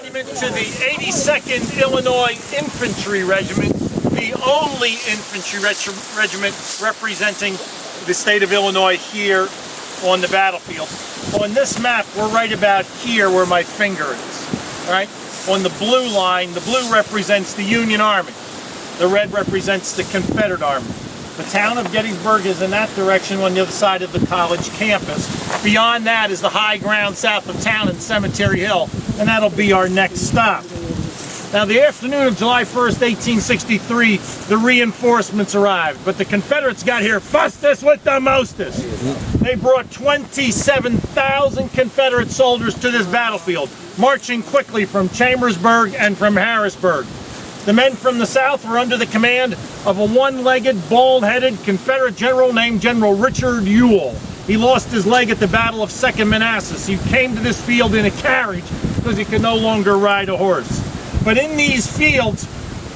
monument to the 82nd Illinois Infantry Regiment, the only infantry regiment representing the state of Illinois here on the battlefield. On this map, we're right about here where my finger is. All right? On the blue line, the blue represents the Union Army. The red represents the Confederate Army. The town of Gettysburg is in that direction on the other side of the college campus. Beyond that is the high ground south of town and Cemetery Hill, and that'll be our next stop. Now, the afternoon of July 1st, 1863, the reinforcements arrived, but the Confederates got here fastest with the mostest. They brought 27,000 Confederate soldiers to this battlefield, marching quickly from Chambersburg and from Harrisburg. The men from the South were under the command of a one-legged, bald-headed Confederate general named General Richard Ewell. He lost his leg at the Battle of Second Manassas. He came to this field in a carriage because he could no longer ride a horse. But in these fields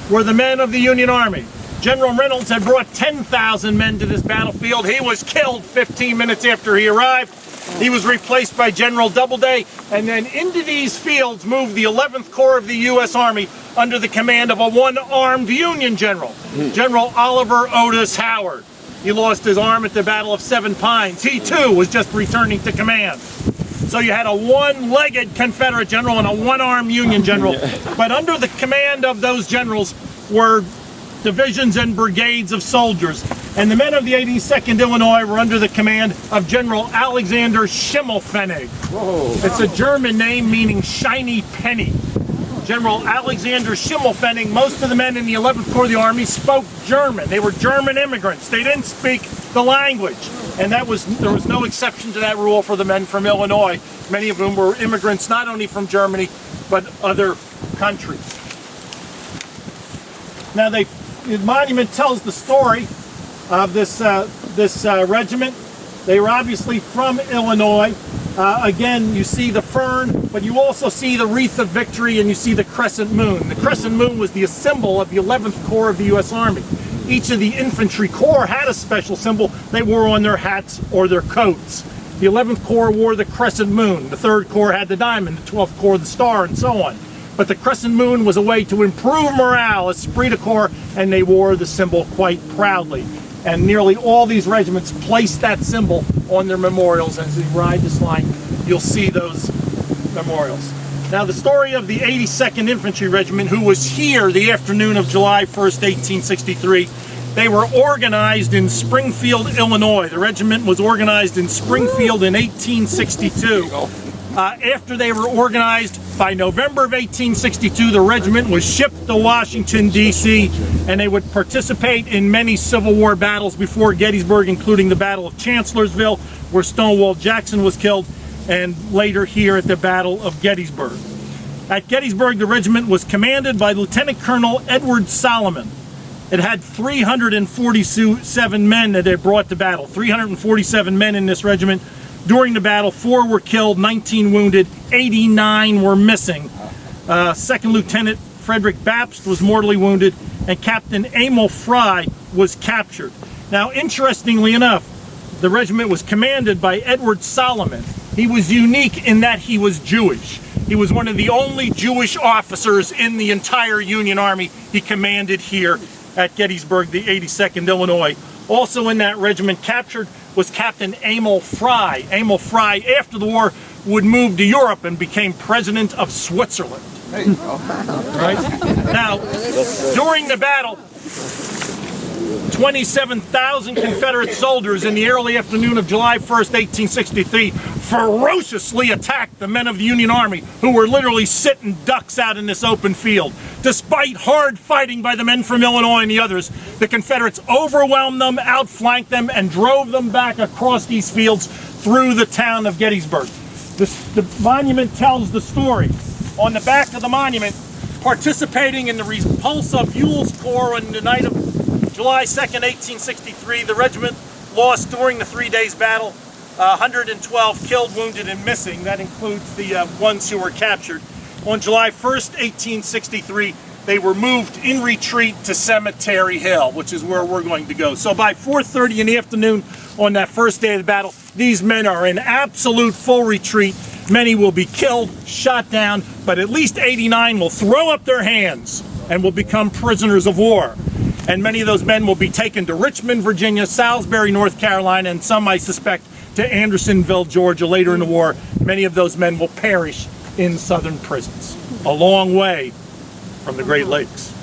were the men of the Union Army. General Reynolds had brought 10,000 men to this battlefield. He was killed 15 minutes after he arrived. He was replaced by General Doubleday, and then into these fields moved the 11th Corps of the U.S. Army under the command of a one-armed Union general, General Oliver Otis Howard. He lost his arm at the Battle of Seven Pines. He, too, was just returning to command. So you had a one-legged Confederate general and a one-armed Union general. But under the command of those generals were divisions and brigades of soldiers. And the men of the 82nd Illinois were under the command of General Alexander Schimmelpfennig. Whoa. It's a German name meaning shiny penny. General Alexander Schimmelpfennig, most of the men in the 11th Corps of the Army spoke German. They were German immigrants. They didn't speak the language. And there was no exception to that rule for the men from Illinois, many of whom were immigrants not only from Germany, but other countries. Now, the monument tells the story of this regiment. They were obviously from Illinois. Again, you see the fern, but you also see the wreath of victory and you see the crescent moon. The crescent moon was the symbol of the 11th Corps of the U.S. Army. Each of the infantry corps had a special symbol they wore on their hats or their coats. The 11th Corps wore the crescent moon. The 3rd Corps had the diamond, the 12th Corps the star, and so on. But the crescent moon was a way to improve morale, esprit de corps, and they wore the symbol quite proudly. And nearly all these regiments placed that symbol on their memorials. As you ride this line, you'll see those memorials. Now, the story of the 82nd Infantry Regiment, who was here the afternoon of July 1st, 1863, they were organized in Springfield, Illinois. The regiment was organized in Springfield in 1862. After they were organized, by November of 1862, the regiment was shipped to Washington, D.C., and they would participate in many Civil War battles before Gettysburg, including the Battle of Chancellorsville, where Stonewall Jackson was killed, and later here at the Battle of Gettysburg. At Gettysburg, the regiment was commanded by Lieutenant Colonel Edward Solomon. It had 347 men that it brought to battle, 347 men in this regiment. During the battle, 4 were killed, 19 wounded, 89 were missing. Second Lieutenant Frederick Bapst was mortally wounded, and Captain Emil Fry was captured. Now, interestingly enough, the regiment was commanded by Edward Solomon. He was unique in that he was Jewish. He was one of the only Jewish officers in the entire Union Army. He commanded here at Gettysburg, the 82nd Illinois. Also in that regiment captured was Captain Emil Fry. Emil Fry, after the war, would move to Europe and became president of Switzerland. There you go. Right? Now, during the battle, 27,000 Confederate soldiers in the early afternoon of July 1st, 1863, ferociously attacked the men of the Union Army, who were literally sitting ducks out in this open field. Despite hard fighting by the men from Illinois and the others, the Confederates overwhelmed them, outflanked them, and drove them back across these fields through the town of Gettysburg. The monument tells the story. On the back of the monument, participating in the repulse of Ewell's Corps on the night of July 2nd, 1863, the regiment lost during the 3 days battle 112 killed, wounded, and missing. That includes the ones who were captured. On July 1st, 1863, they were moved in retreat to Cemetery Hill, which is where we're going to go. So by 4:30 in the afternoon on that first day of the battle, these men are in absolute full retreat, Many will be killed, shot down, but at least 89 will throw up their hands and will become prisoners of war. And many of those men will be taken to Richmond, Virginia, Salisbury, North Carolina, and some, I suspect, to Andersonville, Georgia, later in the war. Many of those men will perish in southern prisons, a long way from the Great Lakes.